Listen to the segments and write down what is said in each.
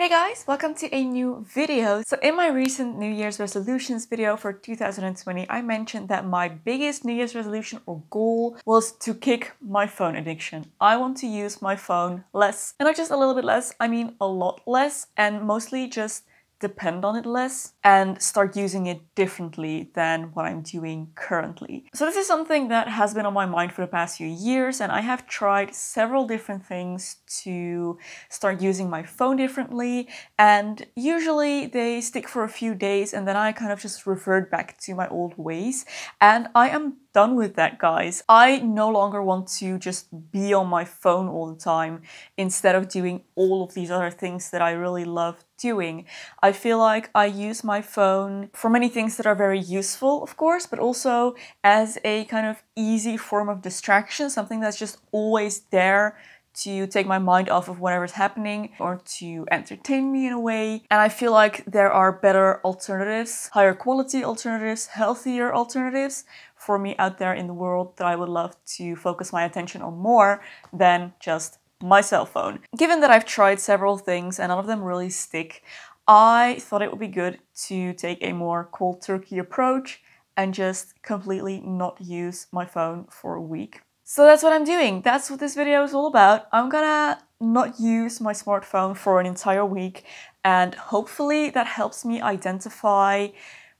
Hey guys, welcome to a new video. So in my recent New Year's resolutions video for 2020, I mentioned that my biggest New Year's resolution or goal was to kick my phone addiction. I want to use my phone less, and not just a little bit less, I mean a lot less, and mostly just depend on it less and start using it differently than what I'm doing currently. So this is something that has been on my mind for the past few years, and I have tried several different things to start using my phone differently, and usually they stick for a few days and then I kind of just revert back to my old ways, and I am done with that, guys. I no longer want to just be on my phone all the time instead of doing all of these other things that I really love doing. I feel like I use my phone for many things that are very useful, of course, but also as a kind of easy form of distraction, something that's just always there to take my mind off of whatever's happening or to entertain me in a way. And I feel like there are better alternatives, higher quality alternatives, healthier alternatives for me out there in the world that I would love to focus my attention on more than just my cell phone. Given that I've tried several things and none of them really stick, I thought it would be good to take a more cold turkey approach and just completely not use my phone for a week. So that's what I'm doing. That's what this video is all about. I'm gonna not use my smartphone for an entire week, and hopefully that helps me identify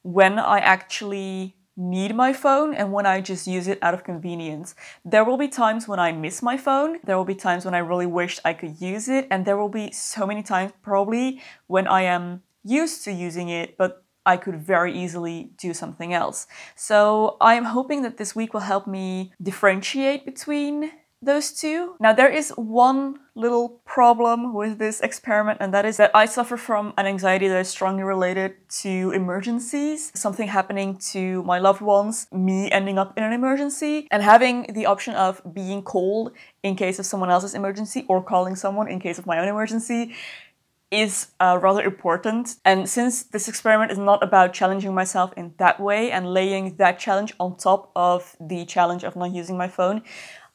when I actually need my phone and when I just use it out of convenience. There will be times when I miss my phone, there will be times when I really wished I could use it, and there will be so many times probably when I am used to using it, but I could very easily do something else. So I'm hoping that this week will help me differentiate between those two. Now, there is one little problem with this experiment, and that is that I suffer from an anxiety that is strongly related to emergencies, something happening to my loved ones, me ending up in an emergency, and having the option of being called in case of someone else's emergency or calling someone in case of my own emergency is rather important. And since this experiment is not about challenging myself in that way and laying that challenge on top of the challenge of not using my phone,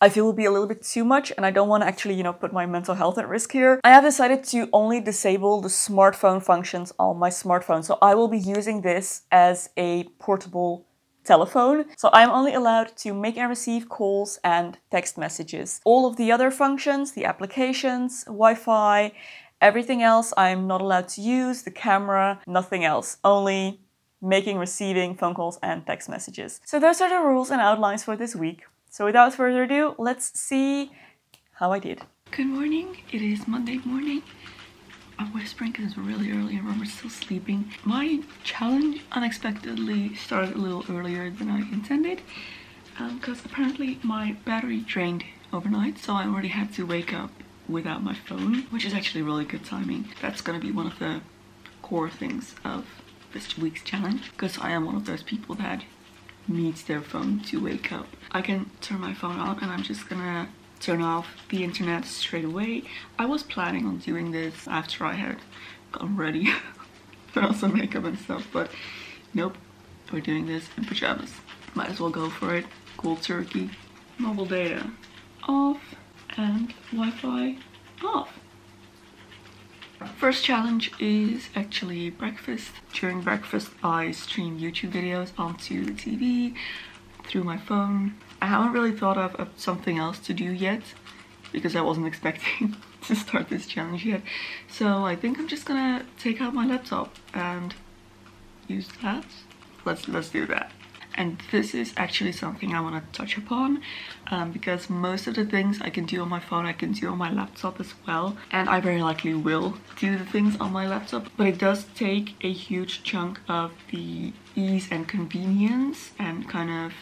I feel it would be a little bit too much, and I don't want to actually, put my mental health at risk here. I have decided to only disable the smartphone functions on my smartphone. So I will be using this as a portable telephone. So I'm only allowed to make and receive calls and text messages. All of the other functions, the applications, Wi-Fi, everything else I'm not allowed to use, the camera, nothing else. Only making, receiving phone calls and text messages. So those are the rules and outlines for this week. So without further ado, let's see how I did. Good morning, it is Monday morning. I'm whispering because it's really early and Robert's still sleeping. My challenge unexpectedly started a little earlier than I intended because apparently my battery drained overnight, so I already had to wake up without my phone, which is actually really good timing. That's gonna be one of the core things of this week's challenge, because I am one of those people that needs their phone to wake up. I can turn my phone on and I'm just gonna turn off the internet straight away. I was planning on doing this after I had gotten ready, put on some makeup and stuff, but nope, we're doing this in pajamas. Might as well go for it. Cold turkey, mobile data off, and Wi-Fi off. First challenge is actually breakfast. During breakfast, I stream YouTube videos onto the TV through my phone. I haven't really thought of something else to do yet because I wasn't expecting to start this challenge yet. So I think I'm just gonna take out my laptop and use that. Let's do that. And this is actually something I want to touch upon because most of the things I can do on my phone, I can do on my laptop as well. And I very likely will do the things on my laptop. But it does take a huge chunk of the ease and convenience and kind of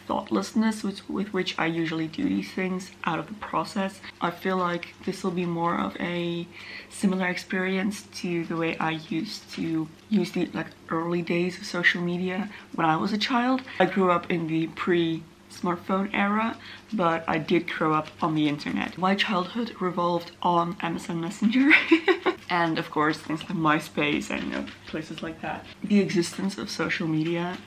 thoughtlessness with which I usually do these things out of the process. I feel like this will be more of a similar experience to the way I used to use the early days of social media when I was a child. I grew up in the pre-smartphone era, but I did grow up on the internet. My childhood revolved on MSN Messenger and of course things like MySpace and places like that. The existence of social media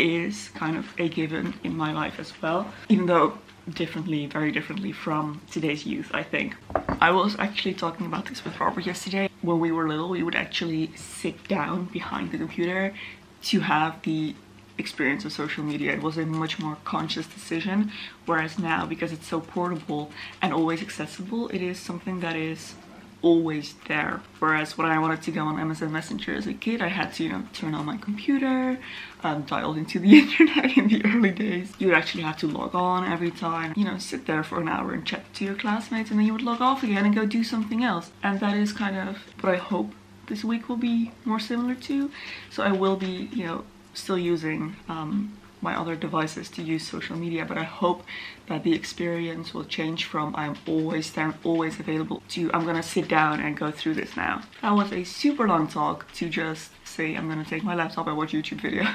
is kind of a given in my life as well, even though very differently from today's youth, I think. I was actually talking about this with Robert yesterday. when we were little, we would actually sit down behind the computer to have the experience of social media. It was a much more conscious decision, whereas now, because it's so portable and always accessible, it is something that is always there. Whereas when I wanted to go on MSN Messenger as a kid, I had to, you know, turn on my computer, dial into the internet. In the early days, you would actually have to log on every time, you know, sit there for an hour and chat to your classmates, and then you would log off again and go do something else. And that is kind of what I hope this week will be more similar to. So I will be, you know, still using my other devices to use social media, but I hope that the experience will change from I'm always there, always available, to I'm gonna sit down and go through this now. That was a super long talk to just say I'm gonna take my laptop and watch YouTube videos.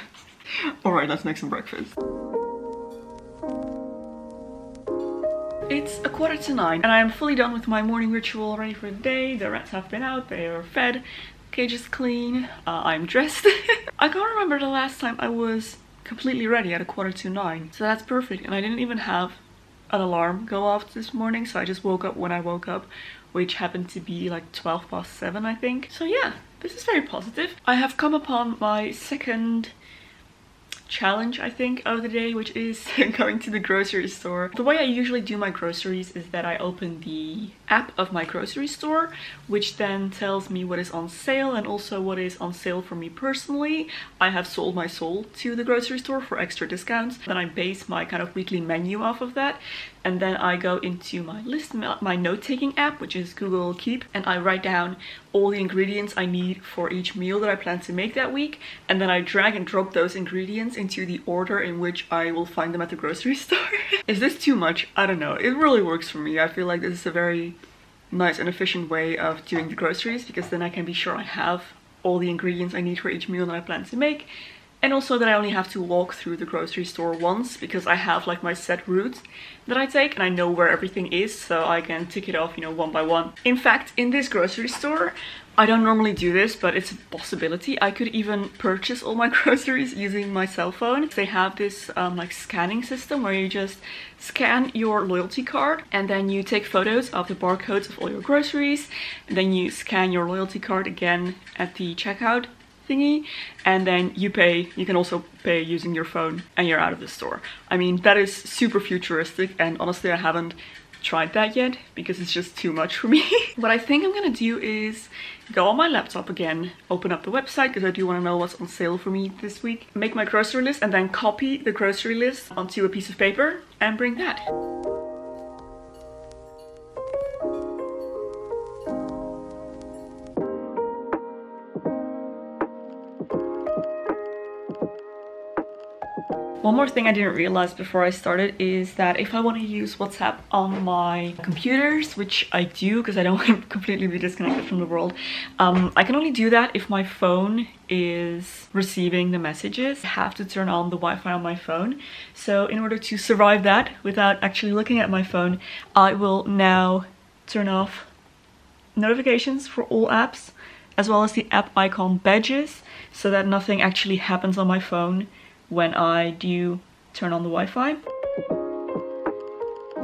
Alright, let's make some breakfast. It's 8:45 and I am fully done with my morning ritual, ready for the day. The rats have been out, they are fed, cage is clean, I'm dressed. I can't remember the last time I was completely ready at 8:45, so that's perfect. And I didn't even have an alarm go off this morning, so I just woke up when I woke up, which happened to be like 7:12, I think. So yeah, this is very positive. I have come upon my second challenge, I think, of the day, which is going to the grocery store. The way I usually do my groceries is that I open the app of my grocery store, which then tells me what is on sale and also what is on sale for me personally. I have sold my soul to the grocery store for extra discounts. Then I base my kind of weekly menu off of that. And then I go into my list, my note-taking app, which is Google Keep, and I write down all the ingredients I need for each meal that I plan to make that week. And then I drag and drop those ingredients into the order in which I will find them at the grocery store. Is this too much? I don't know. It really works for me. I feel like this is a very nice and efficient way of doing the groceries, because then I can be sure I have all the ingredients I need for each meal that I plan to make. And also that I only have to walk through the grocery store once, because I have like my set route that I take and I know where everything is, so I can tick it off, you know, one by one. In fact, in this grocery store, I don't normally do this, but it's a possibility. I could even purchase all my groceries using my cell phone. They have this like scanning system where you just scan your loyalty card and then you take photos of the barcodes of all your groceries. And then you scan your loyalty card again at the checkout thingy, and then you pay. You can also pay using your phone and you're out of the store. I mean, that is super futuristic, and honestly I haven't tried that yet because it's just too much for me. What I think I'm gonna do is go on my laptop again, open up the website because I do want to know what's on sale for me this week, make my grocery list, and then copy the grocery list onto a piece of paper and bring that. One more thing I didn't realize before I started is that if I want to use WhatsApp on my computers, which I do because I don't want to completely be disconnected from the world, I can only do that if my phone is receiving the messages. I have to turn on the Wi-Fi on my phone. So in order to survive that without actually looking at my phone, I will now turn off notifications for all apps, as well as the app icon badges, so that nothing actually happens on my phone when I do turn on the Wi-Fi.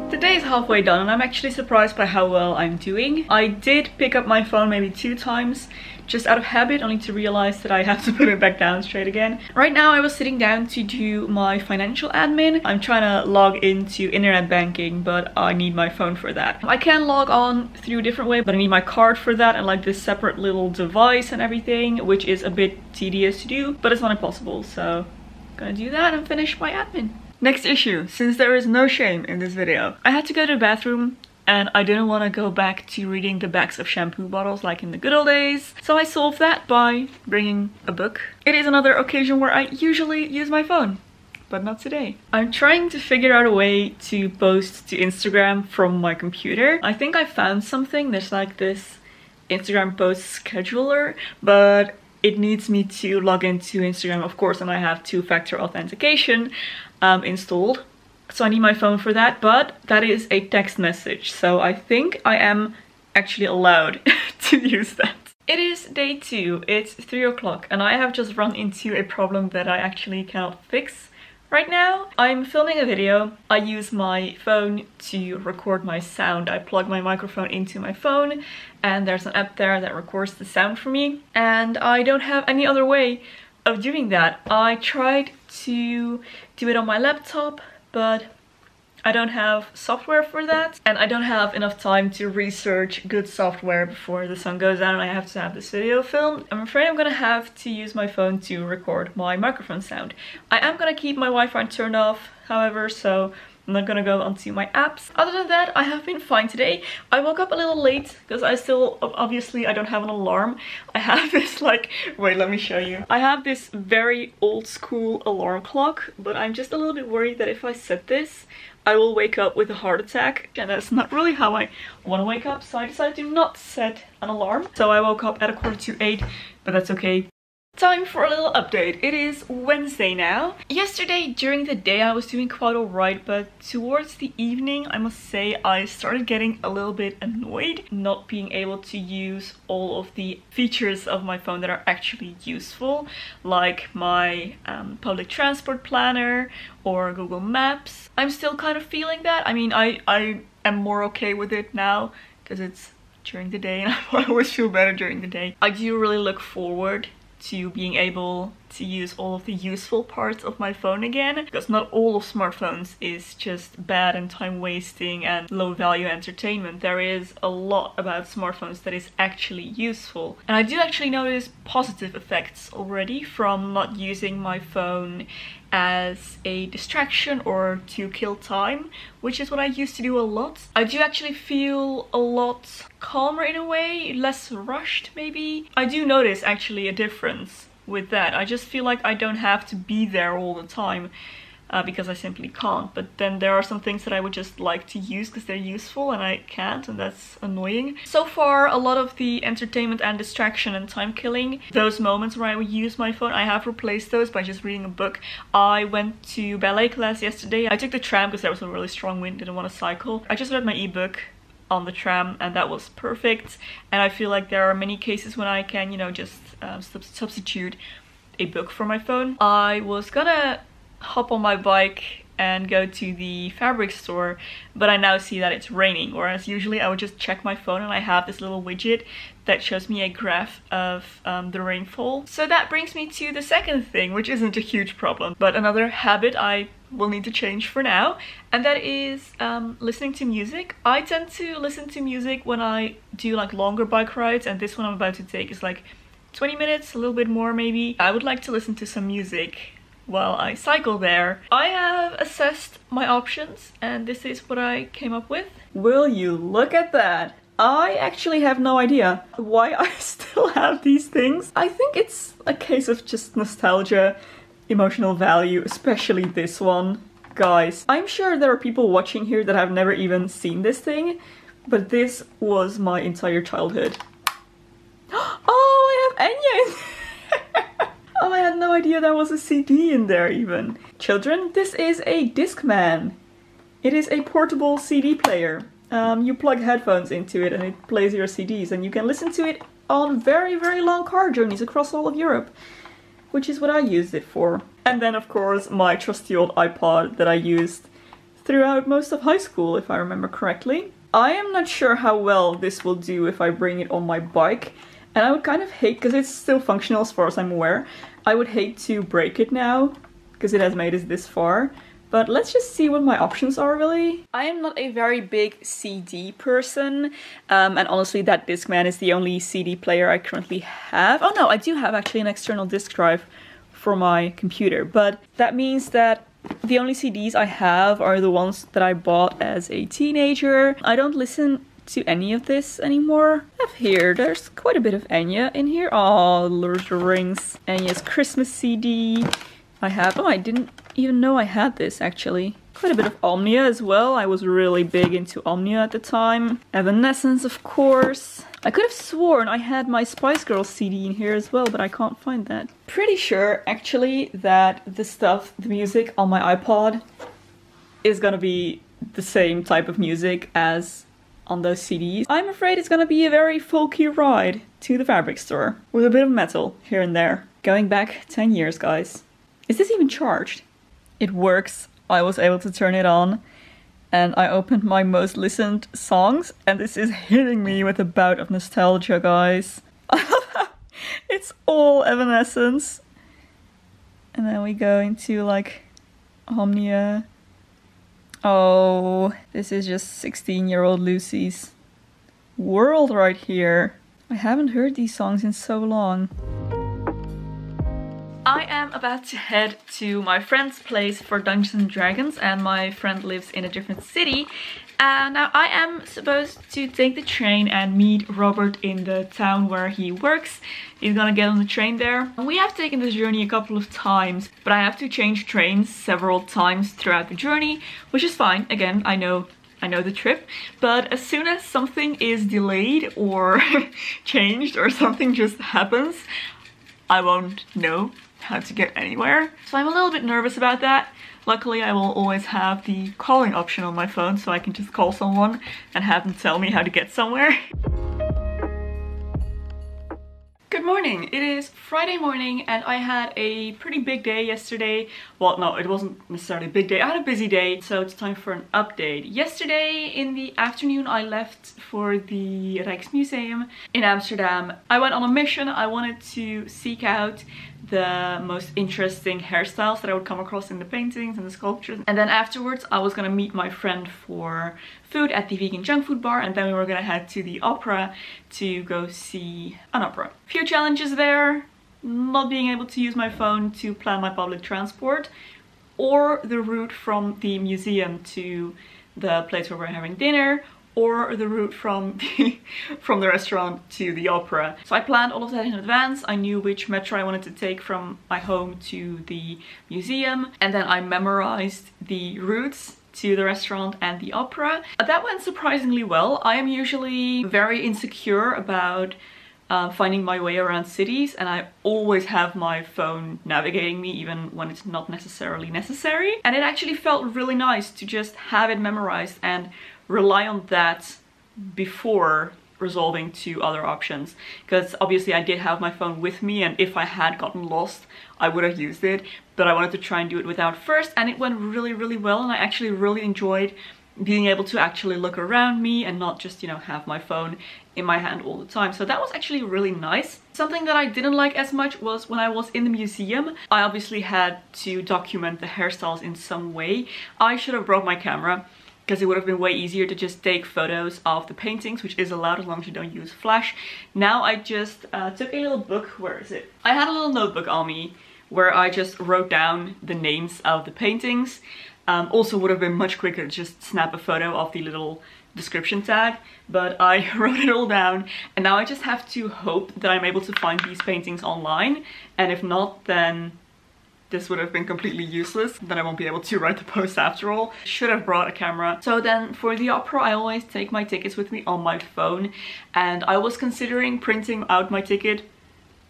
The day is halfway done and I'm actually surprised by how well I'm doing. I did pick up my phone maybe 2 times, just out of habit, only to realize that I have to put it back down straight again. Right now I was sitting down to do my financial admin. I'm trying to log into internet banking, but I need my phone for that. I can log on through a different way, but I need my card for that and like this separate little device and everything, which is a bit tedious to do, but it's not impossible, so gonna do that and finish my admin. Next issue, since there is no shame in this video. I had to go to the bathroom and I didn't want to go back to reading the backs of shampoo bottles like in the good old days. So I solved that by bringing a book. It is another occasion where I usually use my phone, but not today. I'm trying to figure out a way to post to Instagram from my computer. I think I found something. There's like this Instagram post scheduler, but it needs me to log into Instagram, of course, and I have 2-factor authentication installed. So I need my phone for that, but that is a text message. So I think I am actually allowed to use that. It is day 2, it's 3 o'clock, and I have just run into a problem that I actually cannot fix Right now, I'm filming a video. I use my phone to record my sound. I plug my microphone into my phone and there's an app there that records the sound for me. And I don't have any other way of doing that. I tried to do it on my laptop, but I don't have software for that, and I don't have enough time to research good software before the sun goes down and I have to have this video filmed. I'm afraid I'm gonna have to use my phone to record my microphone sound. I am gonna keep my Wi-Fi turned off, however, so I'm not gonna go onto my apps. Other than that, I have been fine today. I woke up a little late because obviously I don't have an alarm. I have this wait, let me show you. I have this very old school alarm clock, but I'm just a little bit worried that if I set this, I will wake up with a heart attack, and that's not really how I want to wake up, so I decided to not set an alarm. So I woke up at 7:45, but that's okay. Time for a little update. It is Wednesday now. Yesterday during the day I was doing quite alright, but towards the evening I must say I started getting a little bit annoyed not being able to use all of the features of my phone that are actually useful, like my public transport planner or Google Maps. I'm still kind of feeling that. I mean, I am more okay with it now because it's during the day and I always feel better during the day. I do really look forward to being able to use all of the useful parts of my phone again, because not all of smartphones is just bad and time wasting and low value entertainment. There is a lot about smartphones that is actually useful, and I do actually notice positive effects already from not using my phone as a distraction or to kill time, which is what I used to do a lot. I do actually feel a lot calmer in a way, less rushed maybe. I do notice actually a difference with that. I just feel like I don't have to be there all the time because I simply can't. But then there are some things that I would just like to use because they're useful and I can't, and that's annoying. So far, a lot of the entertainment and distraction and time killing, those moments where I would use my phone, I have replaced those by just reading a book. I went to ballet class yesterday. I took the tram because there was a really strong wind, didn't want to cycle. I just read my ebook on the tram and that was perfect. And I feel like there are many cases when I can, you know, just substitute a book for my phone. I was gonna hop on my bike and go to the fabric store, but I now see that it's raining, whereas usually I would just check my phone and I have this little widget that shows me a graph of the rainfall. So that brings me to the second thing, which isn't a huge problem, but another habit I will need to change for now, and that is listening to music. I tend to listen to music when I do like longer bike rides, and this one I'm about to take is like 20 minutes, a little bit more maybe. I would like to listen to some music while I cycle there. I have assessed my options and this is what I came up with. Will you look at that? I actually have no idea why I still have these things. I think it's a case of just nostalgia, emotional value, especially this one. Guys, I'm sure there are people watching here that have never even seen this thing, but this was my entire childhood. Oh, I have Enya in there. Oh, I had no idea there was a CD in there even. Children, this is a Discman. It is a portable CD player. You plug headphones into it and it plays your CDs, and you can listen to it on very, very long car journeys across all of Europe, which is what I used it for. And then of course my trusty old iPod that I used throughout most of high school, if I remember correctly. I am not sure how well this will do if I bring it on my bike, and I would kind of hate, because it's still functional as far as I'm aware, I would hate to break it now, because it has made us this far. But let's just see what my options are, really. I am not a very big CD person, and honestly that Discman is the only CD player I currently have. Oh no, I do have actually an external disk drive for my computer, but that means that the only CDs I have are the ones that I bought as a teenager. I don't listen to any of this anymore. I have here, there's quite a bit of Enya in here. Oh, Lord of the Rings. Enya's Christmas CD. I have, oh, I didn't even know I had this actually. Quite a bit of Omnia as well. I was really big into Omnia at the time. Evanescence, of course. I could have sworn I had my Spice Girls CD in here as well, but I can't find that. Pretty sure actually that the music on my iPod is gonna be the same type of music as on those CDs. I'm afraid it's gonna be a very folky ride to the fabric store with a bit of metal here and there. Going back 10 years, guys. Is this even charged? it works. I was able to turn it on and I opened my most listened songs, and this is hitting me with a bout of nostalgia, guys. It's all Evanescence. And then we go into like Omnia. Oh, this is just 16-year-old Lucy's world right here. I haven't heard these songs in so long. I am about to head to my friend's place for Dungeons and Dragons, and my friend lives in a different city. And now I am supposed to take the train and meet Robert in the town where he works. He's gonna get on the train there. We have taken this journey a couple of times, but I have to change trains several times throughout the journey, which is fine. Again, I know the trip, but as soon as something is delayed or changed or something just happens, I won't know how to get anywhere. So I'm a little bit nervous about that. Luckily, I will always have the calling option on my phone, so I can just call someone and have them tell me how to get somewhere. Good morning! It is Friday morning and I had a pretty big day yesterday. Well, no, it wasn't necessarily a big day. I had a busy day, so it's time for an update. Yesterday in the afternoon I left for the Rijksmuseum in Amsterdam. I went on a mission. I wanted to seek out the most interesting hairstyles that I would come across in the paintings and the sculptures. And then afterwards I was gonna meet my friend for food at the vegan junk food bar, and then we were gonna head to the opera to go see an opera. Few challenges there, not being able to use my phone to plan my public transport, or the route from the museum to the place where we're having dinner, or the route from the restaurant to the opera. So I planned all of that in advance. I knew which metro I wanted to take from my home to the museum, and then I memorized the routes to the restaurant and the opera. That went surprisingly well. I am usually very insecure about finding my way around cities, and I always have my phone navigating me even when it's not necessarily necessary. And it actually felt really nice to just have it memorized and rely on that before resolving to other options, because obviously I did have my phone with me, and if I had gotten lost I would have used it, but I wanted to try and do it without first, and it went really well, and I actually really enjoyed being able to actually look around me and not just, you know, have my phone in my hand all the time. So that was actually really nice. Something that I didn't like as much was when I was in the museum, I obviously had to document the hairstyles in some way. I should have brought my camera, because it would have been way easier to just take photos of the paintings, which is allowed as long as you don't use flash. Now I just took a little book. Where is it? I had a little notebook on me where I just wrote down the names of the paintings. Also would have been much quicker to just snap a photo of the little description tag, but I wrote it all down, and now I just have to hope that I'm able to find these paintings online, and if not, then this would have been completely useless. Then I won't be able to write the post after all. Should have brought a camera. So then for the opera, I always take my tickets with me on my phone, and I was considering printing out my ticket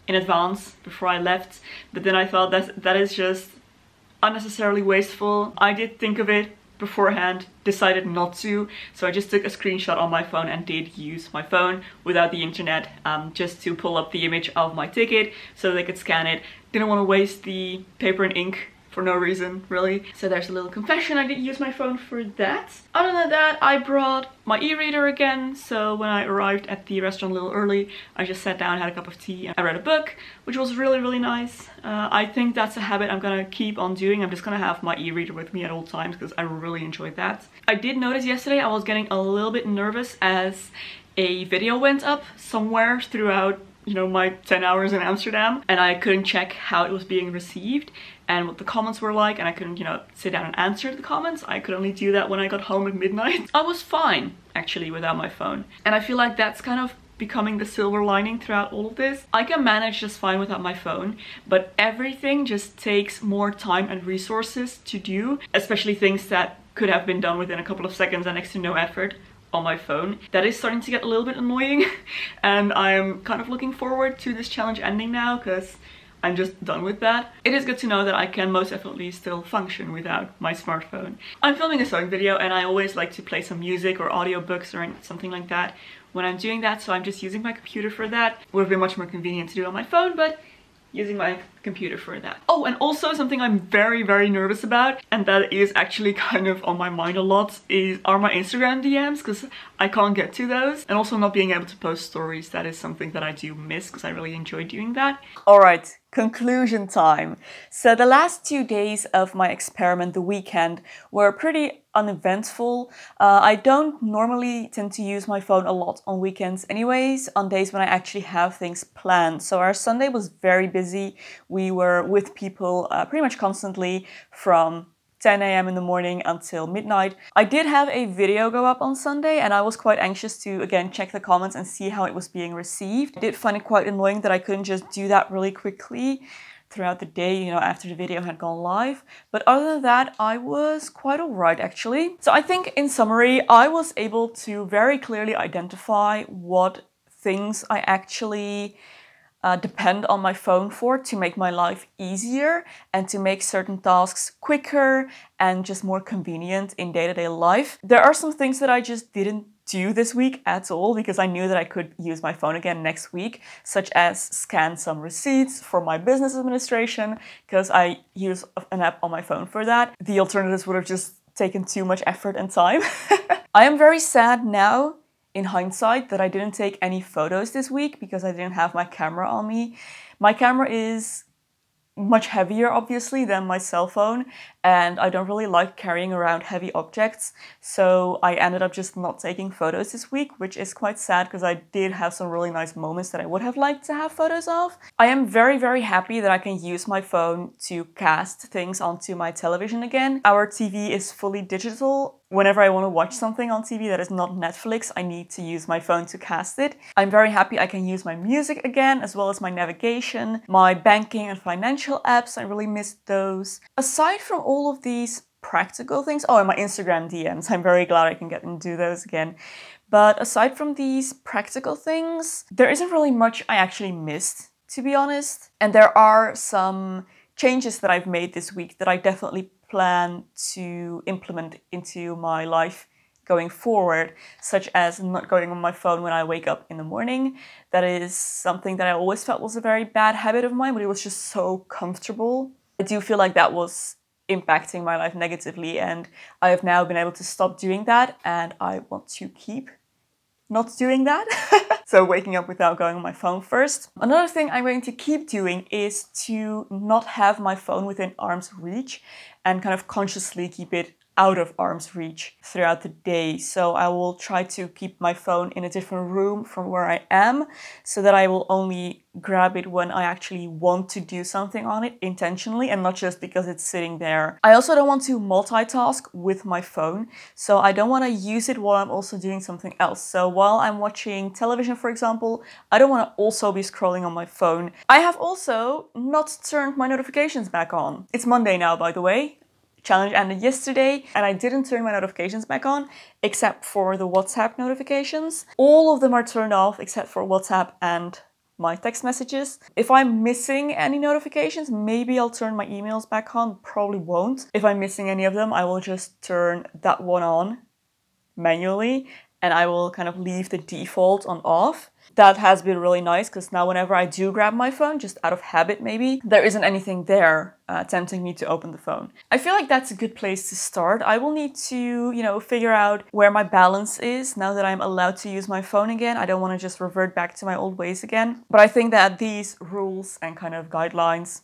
in advance before I left, but then I thought that is just unnecessarily wasteful. I did think of it beforehand, decided not to, so I just took a screenshot on my phone and did use my phone without the internet, just to pull up the image of my ticket so they could scan it. Didn't want to waste the paper and ink for no reason, really. So there's a little confession, I did use my phone for that. Other than that, I brought my e-reader again, so when I arrived at the restaurant a little early, I just sat down, had a cup of tea, and I read a book, which was really nice. I think that's a habit I'm gonna keep on doing. I'm just gonna have my e-reader with me at all times because I really enjoyed that. I did notice yesterday I was getting a little bit nervous as a video went up somewhere throughout, you know, my 10 hours in Amsterdam, and I couldn't check how it was being received and what the comments were like, and I couldn't, you know, sit down and answer the comments. I could only do that when I got home at midnight. I was fine, actually, without my phone. And I feel like that's kind of becoming the silver lining throughout all of this. I can manage just fine without my phone, but everything just takes more time and resources to do, especially things that could have been done within a couple of seconds and next to no effort on my phone. That is starting to get a little bit annoying, and I'm kind of looking forward to this challenge ending now because I'm just done with that. It is good to know that I can most definitely still function without my smartphone. I'm filming a sewing video, and I always like to play some music or audiobooks or something like that when I'm doing that, so I'm just using my computer for that. Would have been much more convenient to do on my phone, but using my computer for that. Oh, and also something I'm very, very nervous about, and that is actually kind of on my mind a lot, are my Instagram DMs, because I can't get to those. And also not being able to post stories, that is something that I do miss, because I really enjoy doing that. Alright, conclusion time. So the last 2 days of my experiment, the weekend, were pretty uneventful. I don't normally tend to use my phone a lot on weekends anyways, on days when I actually have things planned. So our Sunday was very busy. We were with people pretty much constantly from 10 a.m. in the morning until midnight. I did have a video go up on Sunday and I was quite anxious to again check the comments and see how it was being received. I did find it quite annoying that I couldn't just do that really quickly throughout the day, you know, after the video had gone live. But other than that, I was quite alright actually. So I think in summary, I was able to very clearly identify what things I actually depend on my phone for to make my life easier and to make certain tasks quicker and just more convenient in day-to-day life. There are some things that I just didn't do this week at all because I knew that I could use my phone again next week, such as scan some receipts for my business administration because I use an app on my phone for that. The alternatives would have just taken too much effort and time. I am very sad now in hindsight that I didn't take any photos this week because I didn't have my camera on me. My camera is much heavier obviously than my cell phone and I don't really like carrying around heavy objects, so I ended up just not taking photos this week, which is quite sad because I did have some really nice moments that I would have liked to have photos of. I am very, very happy that I can use my phone to cast things onto my television again. Our TV is fully digital. Whenever I want to watch something on TV that is not Netflix, I need to use my phone to cast it. I'm very happy I can use my music again, as well as my navigation, my banking and financial apps. I really missed those. Aside from all of these practical things, oh, and my Instagram DMs, I'm very glad I can get and do those again. But aside from these practical things, there isn't really much I actually missed, to be honest. And there are some changes that I've made this week that I definitely plan to implement into my life going forward, such as not going on my phone when I wake up in the morning. That is something that I always felt was a very bad habit of mine, but it was just so comfortable. I do feel like that was impacting my life negatively, and I have now been able to stop doing that, and I want to keep not doing that. So waking up without going on my phone first. Another thing I'm going to keep doing is to not have my phone within arm's reach and kind of consciously keep it out of arm's reach throughout the day. So I will try to keep my phone in a different room from where I am so that I will only grab it when I actually want to do something on it intentionally and not just because it's sitting there. I also don't want to multitask with my phone, so I don't want to use it while I'm also doing something else. So while I'm watching television, for example, I don't want to also be scrolling on my phone. I have also not turned my notifications back on. It's Monday now, by the way. Challenge ended yesterday and I didn't turn my notifications back on except for the WhatsApp notifications. All of them are turned off except for WhatsApp and my text messages. If I'm missing any notifications, maybe I'll turn my emails back on, probably won't. If I'm missing any of them, I will just turn that one on manually and I will kind of leave the default on off. That has been really nice because now whenever I do grab my phone, just out of habit maybe, there isn't anything there tempting me to open the phone. I feel like that's a good place to start. I will need to, you know, figure out where my balance is now that I'm allowed to use my phone again. I don't want to just revert back to my old ways again. But I think that these rules and kind of guidelines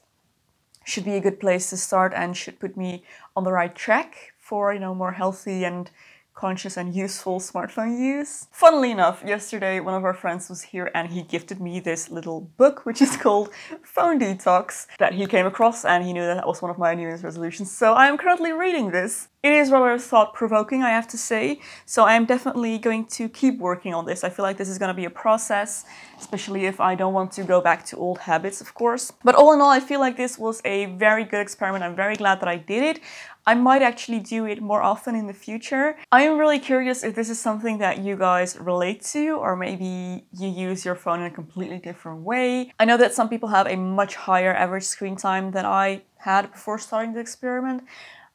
should be a good place to start and should put me on the right track for, you know, more healthy and conscious and useful smartphone use. Funnily enough, yesterday one of our friends was here and he gifted me this little book which is called Phone Detox that he came across, and he knew that was one of my New Year's resolutions. So I am currently reading this. It is rather thought-provoking, I have to say, so I am definitely going to keep working on this. I feel like this is going to be a process, especially if I don't want to go back to old habits, of course. But all in all, I feel like this was a very good experiment. I'm very glad that I did it. I might actually do it more often in the future. I am really curious if this is something that you guys relate to, or maybe you use your phone in a completely different way. I know that some people have a much higher average screen time than I had before starting the experiment.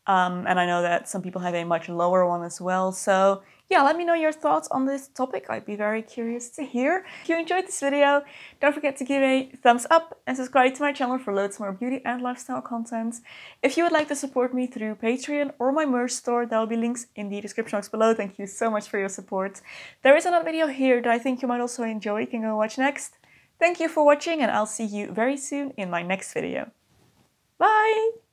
And I know that some people have a much lower one as well. So yeah, let me know your thoughts on this topic. I'd be very curious to hear. If you enjoyed this video, don't forget to give a thumbs up and subscribe to my channel for loads more beauty and lifestyle content. If you would like to support me through Patreon or my merch store, there will be links in the description box below. Thank you so much for your support. There is another video here that I think you might also enjoy. You can go watch next. Thank you for watching, and I'll see you very soon in my next video. Bye!